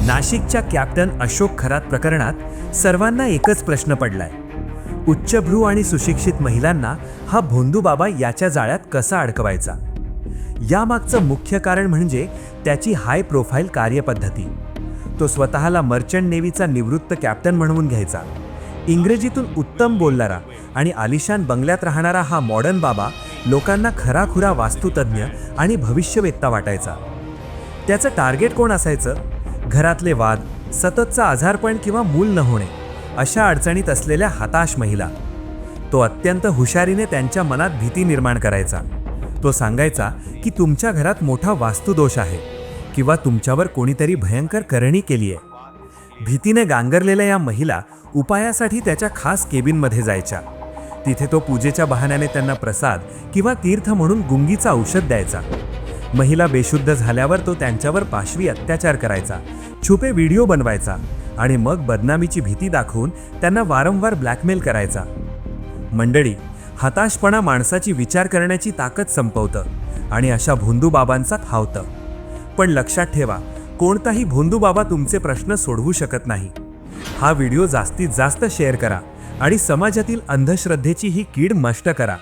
नाशिकच्या कॅप्टन अशोक खरात प्रकरणात सर्वांना एकच प्रश्न पडलाय. उच्चभ्रू आणि सुशिक्षित महिलांना हा भोंदूबाबा याच्या जाळ्यात कसा अडकवायचा. यामागचं मुख्य कारण म्हणजे त्याची हाय प्रोफाईल कार्यपद्धती. तो स्वतःला मर्चंट नेव्हीचा निवृत्त कॅप्टन म्हणवून घ्यायचा. इंग्रजीतून उत्तम बोलणारा आणि आलिशान बंगल्यात राहणारा हा मॉडर्न बाबा लोकांना खराखुरा वास्तुतज्ञ आणि भविष्यवेत्ता वाटायचा. त्याचं टार्गेट कोण असायचं? घरातले वाद, सततचा आजारपण किंवा मूल न होणे अशा अडचणीत असलेल्या हताश महिला. तो अत्यंत हुशारीने त्यांच्या मनात भीती निर्माण करायचा. तो सांगायचा की तुमच्या घरात मोठा वास्तुदोष आहे किंवा तुमच्यावर कोणीतरी भयंकर करणी केली आहे. भीतीने गांगरलेल्या या महिला उपायासाठी त्याच्या खास केबिनमध्ये जायच्या. तिथे तो पूजेच्या बहाण्याने त्यांना प्रसाद किंवा तीर्थ म्हणून गुंगीचं औषध द्यायचा. महिला बेशुद्ध झाल्यावर तो त्यांच्यावर पाशवी अत्याचार करायचा, छुपे व्हिडिओ बनवायचा आणि मग बदनामीची भीती दाखवून त्यांना वारंवार ब्लॅकमेल करायचा. मंडळी, हताशपणा माणसाची विचार करण्याची ताकद संपवतं आणि अशा भोंदूबाबांचा धावतं. पण लक्षात ठेवा, कोणताही भोंदूबाबा तुमचे प्रश्न सोडवू शकत नाही. हा व्हिडिओ जास्तीत जास्त शेअर करा आणि समाजातील अंधश्रद्धेची ही कीड नष्ट करा.